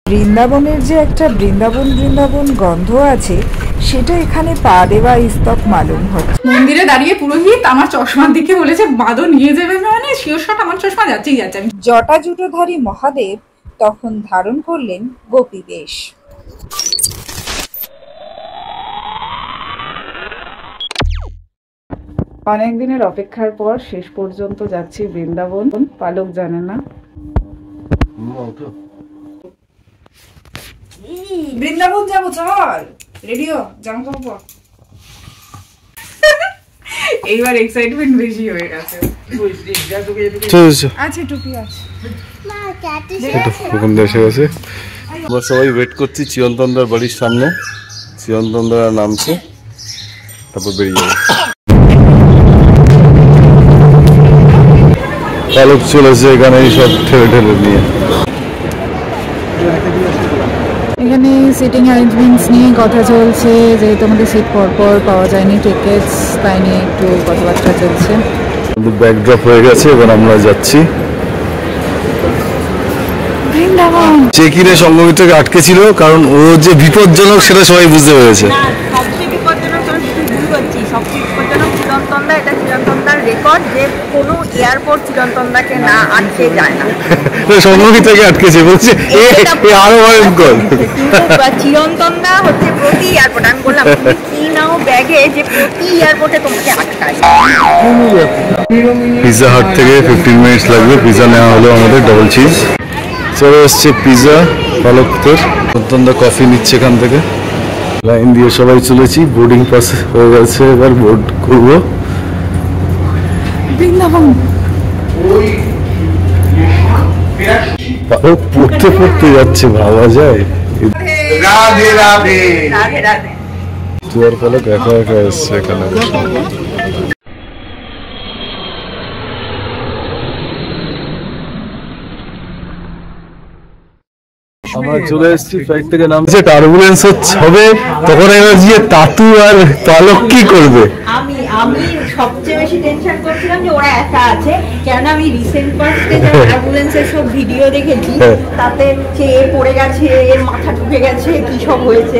বৃন্দাবনের যে একটা বৃন্দাবন বৃন্দাবন গন্ধ আছে সেটা এখানে পা দেওয়া স্তব মালুম হচ্ছে। মন্দিরে দাঁড়িয়ে পুরোহিত আমার চশমার দিকে বলেছে বাদও নিয়ে যাবে, মানে শিওর শট আমার চশমা যাচ্ছেই যাচ্ছে। জটা জুটোধারী মহাদেব তখন ধারণ করলেন গোপী বেশ। অনেক দিনের অপেক্ষার পর শেষ পর্যন্ত যাচ্ছি বৃন্দাবন। পালক জানে না বৃন্দাবন যাবো, চল রেডিও জামা কাপড় পর। এইবার এক্সাইটমেন্ট বেশি হয়ে গেছে। আছে টুপি আছে, আমরা সবাই ওয়েট করছি চিরন্তনদার বাড়ির সামনে। চিরন্তনদার নামছে, তারপর বেরিয়ে যাবে। পালক চলেছে এখানে সব ঠেলে ঠেলে নিয়ে। এখানে সিটিং অ্যারেঞ্জমেন্টস নিয়ে কথা চলছে, যেহেতু আমাদের সিট পরপর পাওয়া যায়নি, টিকেটস তাই নিয়ে একটু কথাবার্তা চলছে। ব্যাকড্রপ হয়ে গেছে, এবার আমরা যাচ্ছি বৃন্দাবন। চেকিনে সংগমিত্রকে আটকে ছিল, কারণ ও যে বিপজ্জনক সেটা সবাই বুঝতে পেরেছে। এটা চিরন্তনদার রেকর্ড যে কোনো এয়ারপোর্ট চিরন্তনদাকে না আটকে যায় না। সংগমিত্রকে আটকেছে, বলছে আরো ভয়ঙ্কর। চিরন্তনদা হচ্ছে প্রতি এয়ারপোর্ট, আমি বললাম কি নাও ব্যাগে যে প্রতি এয়ারপোর্টে তোমাকে আটকায়। পিৎজা হাট থেকে 15 মিনিটস লাগবে। পিৎজা নেওয়া হলো আমাদের ডাবল চিজ। চলে এসছে পিৎজা। পালকদের চিরন্তনদা কফি নিচ্ছে এখান থেকে। লাইন দিয়ে সবাই চলেছি, বোর্ডিং পাস হয়ে গেছে, এবার বোর্ড করবো বৃন্দাবন। পালক পড়তে পড়তে যাচ্ছে, ভাবা যায়। রাধে রাধে রাধে রাধে। তুই আর পালক একা একা এসছে এখানে। আমরা চলে এসেছি, ফ্লাইট থেকে নামছে, টার্বুলেন্স হবে, তখন এবার যে তাতু আর পালক কি করবে। আমি সবচেয়ে বেশি টেনশন করছিলাম যে ওরা একা আছে, কেন আমি রিসেন্ট পাস্টে টার্বুলেন্সের সব ভিডিও দেখেছি, তাতে হচ্ছে এ পড়ে গেছে, এর মাথা ঢুকে গেছে, কি সব হয়েছে।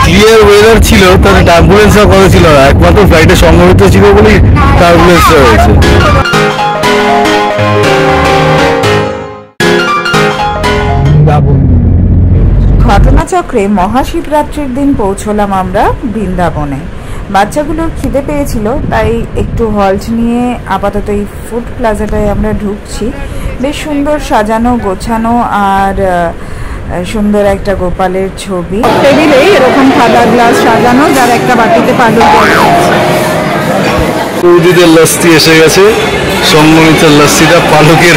ক্লিয়ার ওয়েদার ছিল, তাহলে টার্বুলেন্সটা কথা ছিল না, একমাত্র ফ্লাইটে সংগঠিত ছিল বলেই টার্বুলেন্সটা হয়েছে। ঘটনাচক্রে মহাশিবরাত্রির দিন পৌঁছলাম আমরা বৃন্দাবনে। বাচ্চাগুলোর খিদে পেয়েছিল, তাই একটু হল্ট নিয়ে আপাতত এই ফুড প্লাজাটায় আমরা ঢুকছি। বেশ সুন্দর সাজানো গোছানো, আর সুন্দর একটা গোপালের ছবি টেবিলে এরকম সাদা গ্লাস সাজানো, যার একটা বাটিতে পালক। সৌদিদের লস্যি এসে গেছে, সংগমিত্রার লস্যিটা পালকের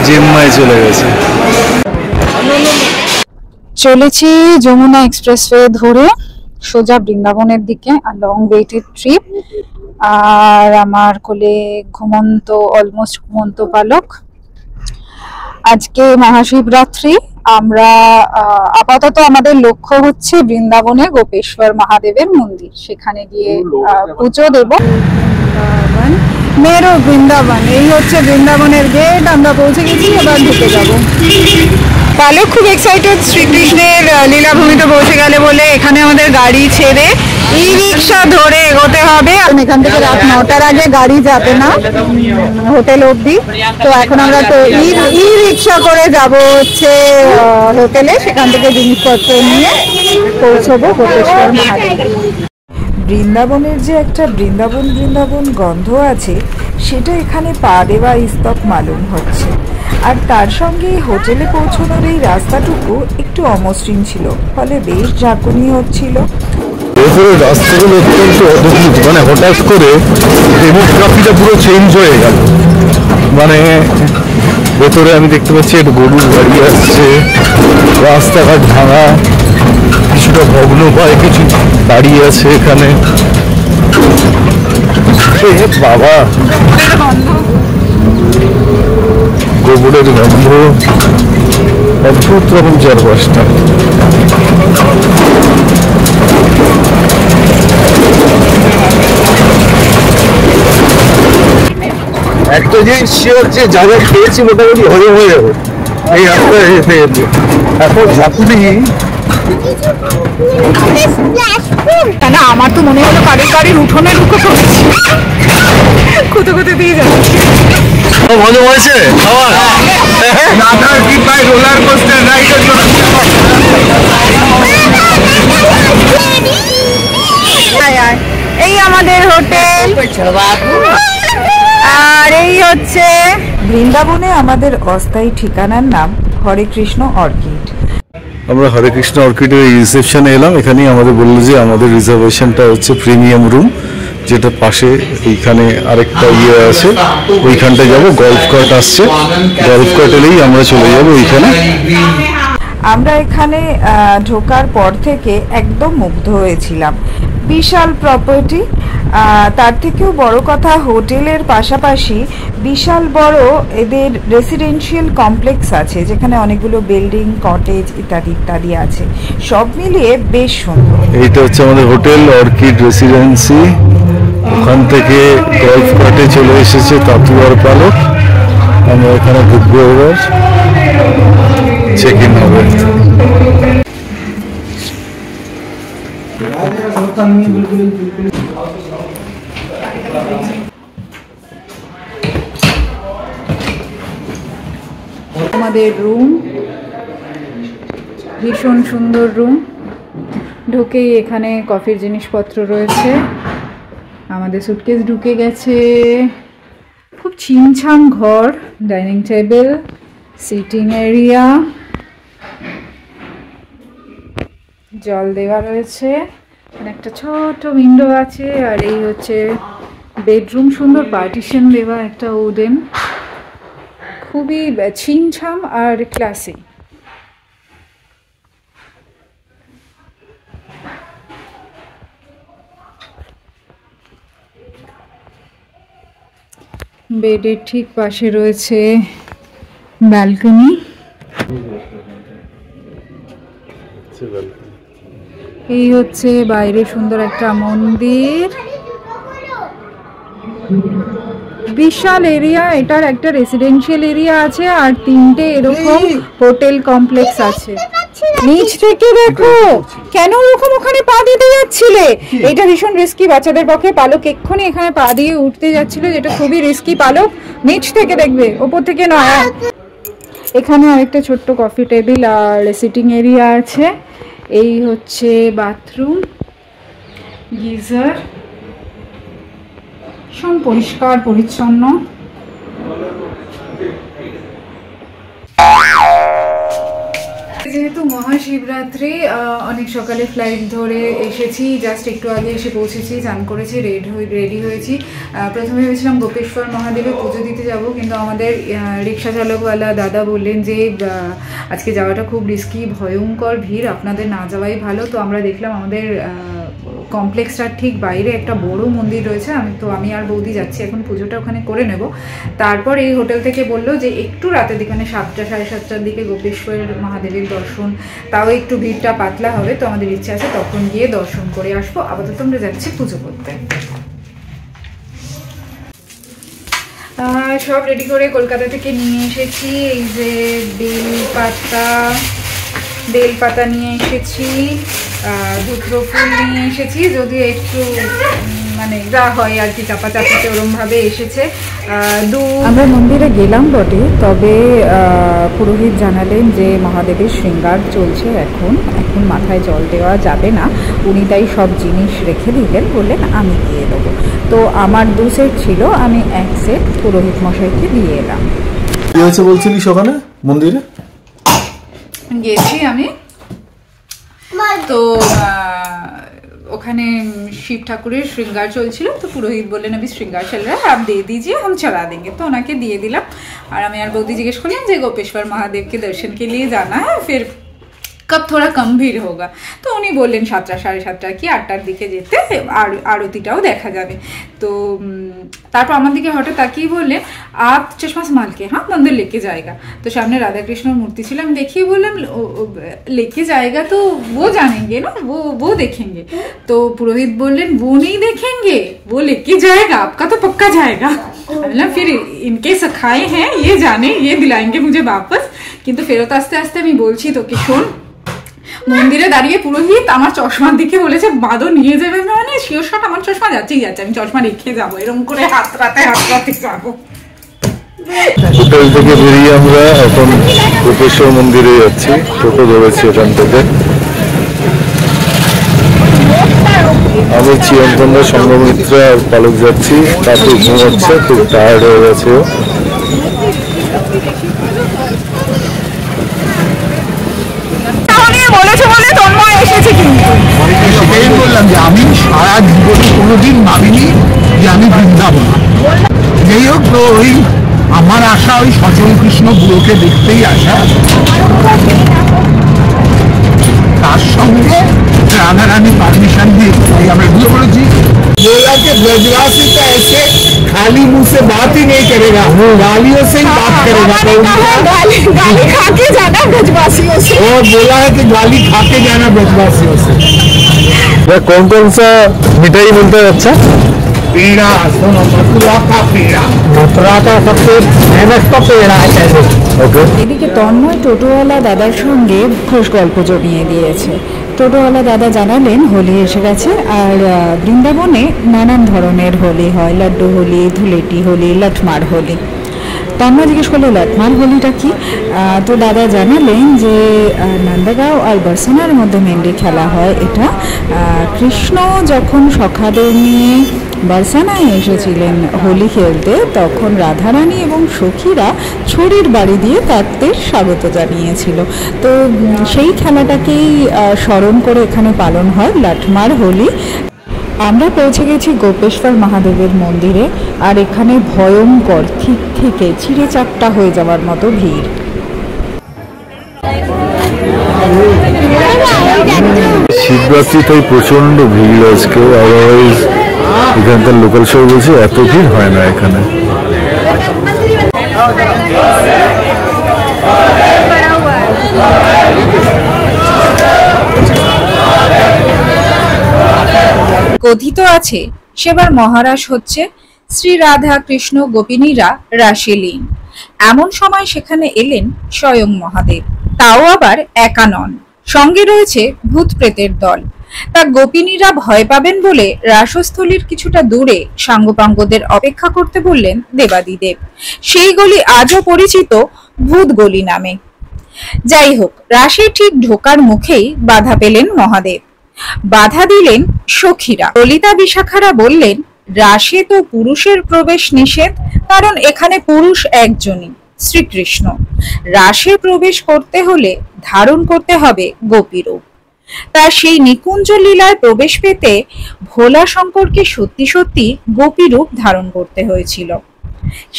জিম্মায় চলে গেছে। চলেছি যমুনা এক্সপ্রেসওয়ে ধরে সোজা বৃন্দাবনের দিকে। আর লং ওয়েটেড ট্রিপ, আর আমার কোলে অলমোস্ট ঘুমন্ত পালক। আজকে মহাশিবরাত্রি, আমরা আপাতত আমাদের লক্ষ্য হচ্ছে বৃন্দাবনে গোপেশ্বর মহাদেবের মন্দির, সেখানে গিয়ে পুজো দেব। মেরো বৃন্দাবন, এই হচ্ছে বৃন্দাবনের গেট। আমরা পৌঁছে গেছি, এবার ঢুকে যাব। পালক খুব এক্সাইটেড শ্রীকৃষ্ণের লীলাভূমিতে পৌঁছে গেলে বলে এখানে আমাদের গাড়ি ছেড়ে ই রিক্সা ধরে এগোতে হবে। এখান থেকে রাত 9টার আগে গাড়ি যাবে না হোটেল অবধি, তো এখন আমরা তো ই রিক্সা করে যাব হচ্ছে হোটেলে, সেখান থেকে জিনিসপত্র নিয়ে পৌঁছবো গোপেশ্বর মহাদেব। বৃন্দাবনের যে একটা বৃন্দাবন বৃন্দাবন গন্ধ আছে সেটা এখানে পা দেওয়া স্তব মালুম হচ্ছে। আর তার সঙ্গে হোটেলে পৌঁছানোর এই রাস্তাটুকু একটু অমসৃণ ছিল, ফলে বেশ ঝাঁকুনি হচ্ছিল। রাস্তাগুলো অত্যন্ত অদ্ভুত, মানে হঠাৎ করে ডেমোগ্রাফিটা পুরো চেঞ্জ হয়ে গেল। মানে ভেতরে আমি দেখতে পাচ্ছি একটা গরুর গাড়ি আসছে, রাস্তাঘাট ভাঙা, কিছুটা ভগ্ন পায়, কিছু দাঁড়িয়ে আছে এখানে। বাবা, গোবরের গন্ধ, অদ্ভুত রকম চারপাশটা। একটা জিনিস শিওর যে যা যা খেয়েছি মোটামুটি হজম হয়ে যাবে এই রাস্তায় যেতে যেতে। এখন ঝাঁকুনি না আমার তো মনে হলো গাড়ির উঠোনে ঢুকে পড়েছি, খুঁতে খুঁতে দিয়ে যাচ্ছে। হজম হয়েছে খাবার দাদার কি পাই রোলার কোস্টার রাইডের জন্য। এই আমাদের হোটেল, আর এই হচ্ছে বৃন্দাবনে আমাদের অস্থায়ী ঠিকানার নাম হরে কৃষ্ণ অর্কিড। আমরা হরে কৃষ্ণ অর্কিডের এই রিসেপশনে এলাম। এখানেই আমাদের বললো যে আমাদের রিজার্ভেশনটা হচ্ছে প্রিমিয়াম রুম, যেটা পাশে এইখানে আরেকটা ইয়ে আছে, ওইখানটা যাব। গল্ফ কার্ট আসছে, গল্ফ কার্ট এলেই আমরা চলে যাবো ওইখানে। আমরা এখানে ঢোকার পর থেকে একদম মুগ্ধ হয়েছিলাম। বিশাল প্রপার্টি, তার থেকেও বড় কথা হোটেলের পাশাপাশি বিশাল বড় এদের রেসিডেন্সিয়াল কমপ্লেক্স আছে, যেখানে অনেকগুলো বিল্ডিং, কটেজ ইত্যাদি ইত্যাদি আছে। সব মিলিয়ে বেশ সুন্দর। এইটা হচ্ছে আমাদের হোটেল অর্কিড রেসিডেন্সি। ওখান থেকে গল্ফ কার্টে চলে এসেছে তাতু আর পালক। আমরা এখানে ঢুকবো, এবার চেক ইন হবে। আমাদের রুম ভীষণ সুন্দর রুম। ঢুকেই এখানে কফির জিনিসপত্র রয়েছে। আমাদের সুটকেস ঢুকে গেছে। খুব ছিমছাম ঘর, ডাইনিং টেবিল, সিটিং এরিয়া, জল দেওয়া রয়েছে, একটা ছোট উইন্ডো আছে। আর এই হচ্ছে বেডরুম, সুন্দর পার্টিশন দেওয়া একটা উডেন, খুবই ছিমছাম আর ক্লাসি। বেডের ঠিক পাশে রয়েছে ব্যালকনি। এই হচ্ছে বাইরে সুন্দর একটা মন্দির, বিশাল এরিয়া। এটার একটা রেসিডেন্সিয়াল এরিয়া আছে আর তিনটে এরকম হোটেল কমপ্লেক্স আছে। নিচ থেকে দেখো, কেন ওরকম ওখানে পা দিতে যাচ্ছিলে? এটা ভীষণ রিস্কি বাচ্চাদের পক্ষে। পালক এক্ষুনি এখানে পা দিয়ে উঠতে যাচ্ছিল, যেটা খুবই রিস্কি। পালক নিচ থেকে দেখবে, ওপর থেকে নয়। এখানে আরেকটা ছোট্ট কফি টেবিল আর সিটিং এরিয়া আছে। এই হচ্ছে বাথরুম, গিজার, ভীষণ পরিষ্কার পরিচ্ছন্ন। যেহেতু মহাশিবরাত্রি, অনেক সকালে ফ্লাইট ধরে এসেছি, জাস্ট একটু আগে এসে পৌঁছেছি, চান করেছি, রেডি হয়েছি। প্রথমে ভেবেছিলাম গোপেশ্বর মহাদেবে পুজো দিতে যাব, কিন্তু আমাদের রিক্সা চালকওয়ালা দাদা বললেন যে আজকে যাওয়াটা খুব রিস্কি, ভয়ঙ্কর ভিড়, আপনাদের না যাওয়াই ভালো। তো আমরা দেখলাম আমাদের কমপ্লেক্সটার ঠিক বাইরে একটা বড় মন্দির রয়েছে। আমি আর বৌদি যাচ্ছি এখন পুজোটা ওখানে করে নেব। তারপর এই হোটেল থেকে বললো যে একটু রাতের দিকে, মানে 7টা সাড়ে 7টার দিকে গোপেশ্বর মহাদেবের দর্শন, তাও একটু ভিড়টা পাতলা হবে। তো আমাদের ইচ্ছা আছে তখন গিয়ে দর্শন করে আসবো। আপাতত আমরা যাচ্ছি পুজো করতে। সব রেডি করে কলকাতা থেকে নিয়ে এসেছি। এই যে বেলপাতা নিয়ে এসেছি, ধুত্র ফুল নিয়ে এসেছি, যদিও একটু মানে যা হয় আর কি চাপাচাপিতে ওরমভাবে এসেছে। আমরা মন্দিরে গেলাম বটে, তবে পুরোহিত জানালেন যে মহাদেবের শৃঙ্গার চলছে, এখন মাথায় জল দেওয়া যাবে না। উনি তাই সব জিনিস রেখে দিলেন, বললেন আমি দিয়ে দেবো। তো আমার 2 সেট ছিল, আমি 1 সেট পুরোহিত মশাইকে দিয়ে এলাম। কি হয়েছে বলছিলিস ওখানে মন্দিরে? গেছি আমি, তো ওখানে শিব ঠাকুরের श्रृंगार চলছিল। তো পুরোহিত বললেন अभी श्रृंगार चल रहा है, आप दे दीजिए, हम चला देंगे। तो ওনাকে দিয়ে দিলাম। আর আমি আর বৌদি জিজ্ঞেস করলাম যে गोपेश्वर महादेव के दर्शन के लिए जाना है, फिर कब थोड़ा कम भीड़ होगा? तो উনি বললেন 7টা সাড়ে 7টা কি 8টার দিকে যেতে, আর আরতিটাও দেখা যাবে। তো তারপর আমার দিকে হঠাৎ তাকিয়ে বললেন आप चश्मा संभाल के हाँ मंदिर लेके जाएगा। तो सामने राधा कृष्ण मूर्ति ছিল, আমি देखिए बोलলাম लेके जाएगा तो वो जानेंगे ना, वो देखेंगे। तो पुरोहित बोलें वो नहीं देखेंगे, वो लेके जाएगा, आपका तो पक्का जाएगा। मतलब फिर इनके सखाए हैं, ये जाने, ये दिलाएंगे मुझे वापस। কিন্তু ফেরত আস্তে আস্তে আমি বলছি তোকে, শোন, মন্দিরে দাঁড়িয়ে পুরোহিত আমার চশমার দিকে বলেছে বাদও নিয়ে যাবে, মানে শিওর শট আমার চশমা যাচ্ছেই যাচ্ছে, আমি চশমা রেখে যাবো, এরকম করে হাত রাতে যাবো। হোটেল থেকে বেরিয়ে আমরা এখন গোপেশ্বর মন্দিরে যাচ্ছি, টোটো ধরেছি এখান থেকে। আমি চিরন্তনদা, সঙ্গমিত্রা আর পালক যাচ্ছি। তাতে ঘুমাচ্ছে, খুব টায়ার্ড হয়ে গেছে ও। বলেছে বলে তন্ময় এসেছে, কিন্তু সেটাই বললাম যে আমি সারা জীবনে কোনোদিন ভাবিনি যে আমি বৃন্দাবন। যাই হোক, তো ওই আমার আশা ওই সচল কৃষ্ণ বুড়োকে দেখতেই আসা, তার সঙ্গে রাধারানী পারমিশন দিয়ে আমরা বুঝে পড়েছি। बोला कि ब्रजवासी तो ऐसे खाली मुंह से बात ही नहीं करेगा, गालियों से ही बात करेगा। गाली खा के जाना ब्रजवासियों से, और बोला है कि गाली खा के जाना ब्रजवासियों से। कौन कौन सा मिठाई मिलता है? अच्छा, पेड़ा, सुनो, मथुरा का पेड़ा, मथुरा का सबसे फेमस का पेड़ा है। ओके। এদিকে তন্ময় টোটোওয়ালা দাদার সঙ্গে খোশ গল্প জমিয়ে দিয়েছে। টোটোওয়ালা দাদা জানালেন হোলি এসে গেছে, আর বৃন্দাবনে নানান ধরনের হোলি হয়, লাড্ডু হোলি, ধুলেটি হোলি, লঠমার হোলি। তন্ময় জিজ্ঞেস করলো লঠমার হোলিটা কি? তো দাদা জানালেন যে নন্দগাঁও আর বর্ষানার মধ্যে মেনলি খেলা হয় এটা। কৃষ্ণ যখন সখাদের নিয়ে বর্ষানায় এসেছিলেন হোলি খেলতে, তখন রাধারানী এবং সখীরা ছড়ির বাড়ি দিয়ে তাদের স্বাগত জানিয়েছিল। তো সেই খেলাটাকেই স্মরণ করে এখানে পালন হয় লাঠমার হোলি। আমরা পৌঁছে গেছি গোপেশ্বর মহাদেবের মন্দিরে, আর এখানে ভয়ঙ্কর ঠিক থেকে চিড়ে চাপটা হয়ে যাওয়ার মতো ভিড়। শিবরাত্রি তাই প্রচন্ড ভিড় আজকে, আদারওয়াইজ এখানকার লোকাল শো বলছে এত ভিড় হয় না এখানে। কথিত আছে সেবার মহারাজ হচ্ছে শ্রী রাধা কৃষ্ণ গোপিনীরা রাসলীন। এমন সময় সেখানে এলেন স্বয়ং মহাদেব, তাও আবার একা নন, সঙ্গে রয়েছে ভূত প্রেতের দল। তা গোপিনীরা ভয় পাবেন বলে রাসস্থলীর কিছুটা দূরে সাঙ্গপাঙ্গদের অপেক্ষা করতে বললেন দেবাদিদেব। সেই গলি আজও পরিচিত ভূত গলি নামে। যাই হোক, রাসে ঠিক ঢোকার মুখেই বাধা পেলেন মহাদেব। বাধা দিলেন সখীরা। ললিতা বিশাখারা বললেন রাসে তো পুরুষের প্রবেশ নিষেধ, কারণ এখানে পুরুষ একজনই, শ্রীকৃষ্ণ। রাসে প্রবেশ করতে হলে ধারণ করতে হবে গোপীরূপ। তার সেই নিকুঞ্জ লীলায় প্রবেশ পেতে ভোলা শঙ্করকে সত্যি সত্যি গোপীরূপ ধারণ করতে হয়েছিল।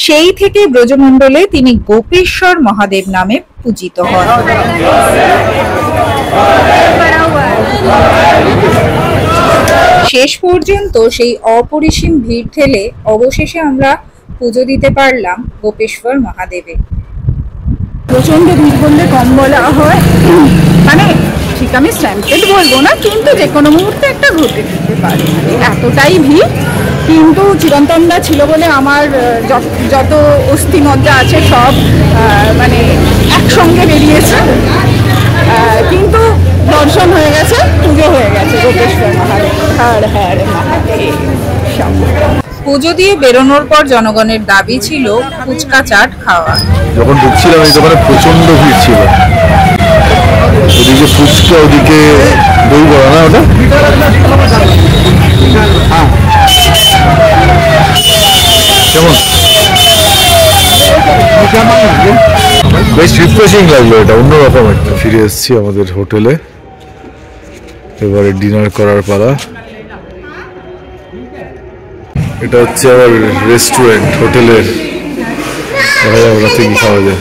সেই থেকে ব্রজমণ্ডলে তিনি গোপেশ্বর মহাদেব নামে পূজিত হন। শেষ পর্যন্ত সেই অপরিসীম ভিড় ঠেলে অবশেষে আমরা পুজো দিতে পারলাম গোপেশ্বর মহাদেবে। প্রচন্ড ভিড় বললে কম বলা হয়, মানে ঠিক আমি স্ট্যাম্পেড বলবো না, কিন্তু যে কোনো মুহূর্তে একটা ঘটে যেতে পারে, এতটাই ভিড়। কিন্তু চিরন্তনদা ছিল বলে আমার যত অস্থি মজ্জা আছে সব মানে একসঙ্গে বেরিয়েছে, কিন্তু দর্শন হয়ে গেছে, পুজো হয়ে গেছে গোপেশ্বর মহাদেব। হর হর মহাদেব। পুজো দিয়ে বেরোনোর পর জনগণের দাবি ছিল ফুচকা চাট খাওয়া। যখন ঢুকছিলাম এই দোকানে প্রচন্ড ভিড় ছিল, ওদিকে ফুচকা, ওদিকে দই বড়া, না ওটা কেমন বেশ রিফ্রেশিং লাগলো, এটা অন্যরকম একটা। ফিরে এসেছি আমাদের হোটেলে, এবারে ডিনার করার পালা। এটা হচ্ছে আবার রেস্টুরেন্ট হোটেলের, রাতে কি খাওয়া যায়।